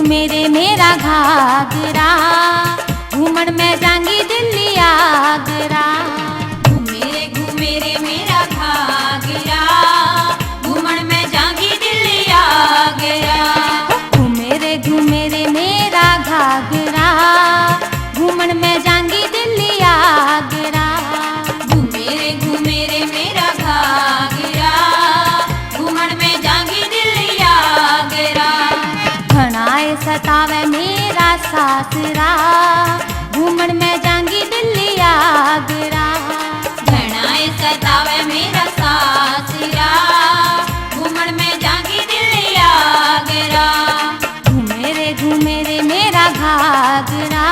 घूमे रे मेरा घाघरा, घूमन में जांगी दिल्ली आगरा। घूमे रे मेरा घाघरा, घूमन में जांगी दिल्ली आगरा। घूमे रे मेरा घाघरा, घूमन में जांगी दिल्ली आगरा। घूमे रे मेरा घाघरा, घूमन में जांगी दिल्ली आगरा। घनाए सतावे मेरा सासरा, घूमन में जांगी दिल्ली आगरा। घनाए सतावे मेरा सासरा, घूमन में जांगी दिल्ली आगरा। घूमे रे मेरा घाघरा,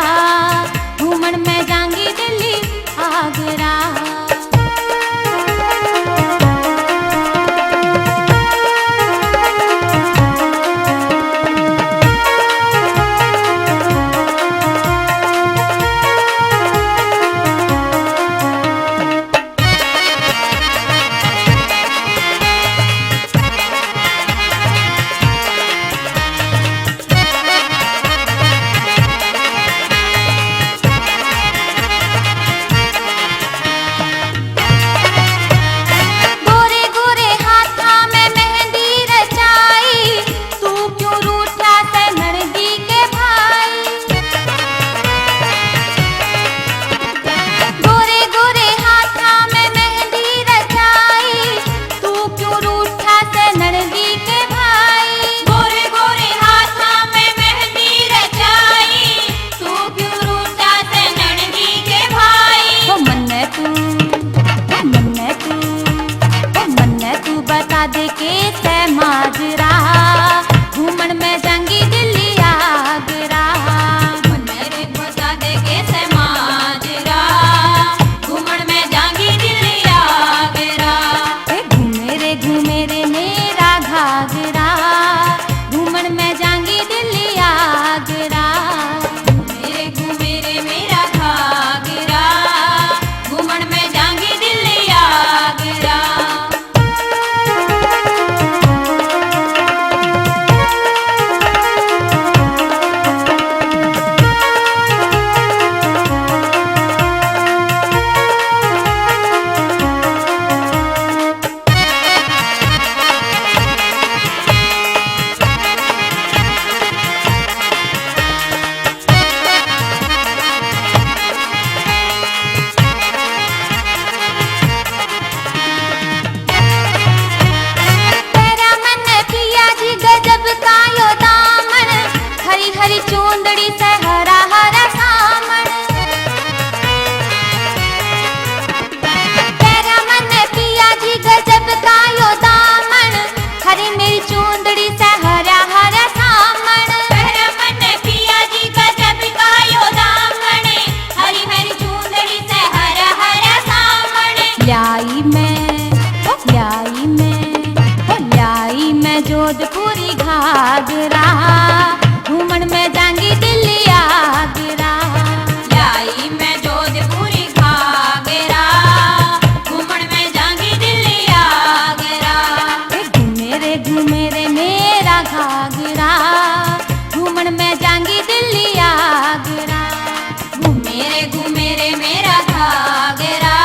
घूमन में जांगी दिल्ली आगरा। दे के से माजरा, घूमन में जांगी दिल्ली आगरा। मेरे बता दे के से माजरा, घूमन में जांगी दिल्ली आगरा। घूमे रे मेरा घाघरा, घूमन में जांगी दिल्ली आगरा। घूमे रे मेरा घाघरा, घूमन में जांगी दिल्ली आगरा। हरी चूंदड़ी से हरा हरा सामन, तेरा मन पिया जी गजब का यो दामन। हरी मेरी चूंदड़ी से हरा हरा सामन। तेरा मन पिया जी गजब का यो दामन, हरी मेरी चूंदड़ी से हरा हरा सामन। ल्याई में जोधपुरी घाघरा, घूमन में जांगी दिल्ली आगरा। लाई में जोधपुरी घाघरा, घूमन में जांगी दिल्ली आगरा। घूमे रे मेरा घाघरा, घूमन में जांगी दिल्ली आगरा। घूमे रे मेरा घाघरा,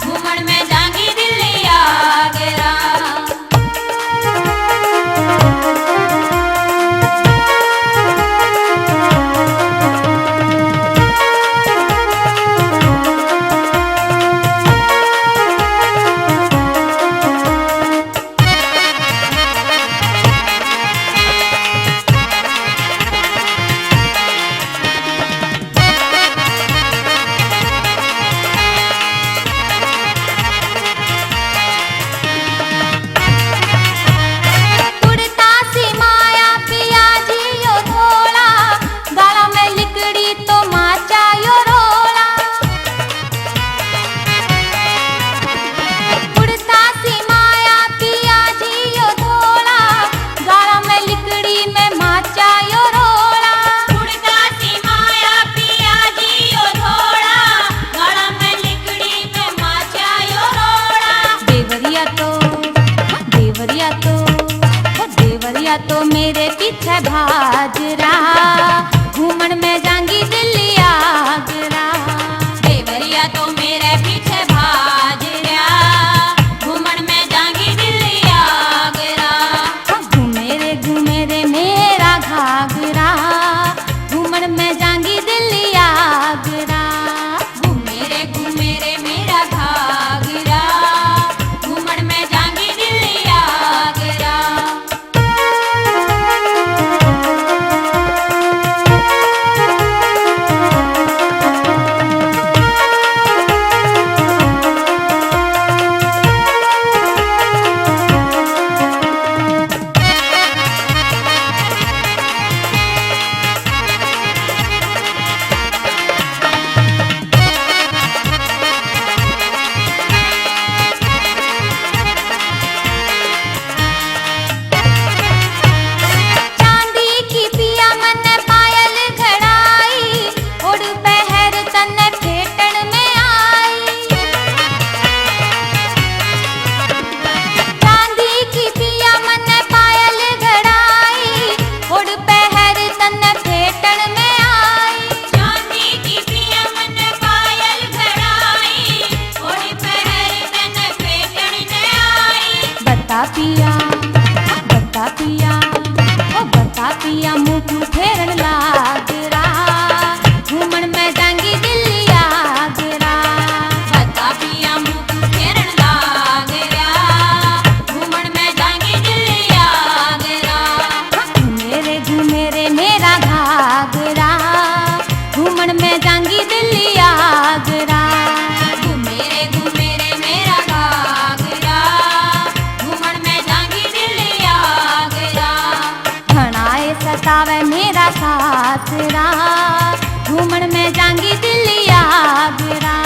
घूमन में जांगी दिल्ली आगरा। तो मेरे पीछे भाजरा, घूमन में जाऊंगी दिल्ली आगरा। देवरिया तो मेरे पीछे भाजरा, घूमन में जाऊंगी दिल्ली आगरा। घूमे रे मेरा घाघरा, घूमन में जाऊंगी दिल्ली आगरा। घूमे रे मेरा घाघरा, घूमन में जाऊंगी दिल्ली आगरा। चांदी की पिया मन पायल घड़ाई, उड़ पहर तन फेटन में आई। चांदी की पिया मन पायल घड़ाई, उड़ पहर तन फेटन में आई। चांदी की पिया मन पायल घड़ाई, ओढ़ पहर तन फेटन में आई। बता पिया ओ बता पिया मुँह फेरन लागरा, घूमन में जाऊंगी दिल्ली आगरा। बता पिया मुँह फेरन लागरा, घूमन में जाऊंगी दिल्ली आगरा। घूमे रे मेरा घाघरा, घूमन में जाऊंगी दिल्ली आगरा। घूमे रे मेरा घाघरा, घूमन में जाऊंगी दिल्ली आगरा। घनाए सतावे मेरा सासरा, घूमन में जाऊंगी दिल्ली आगरा।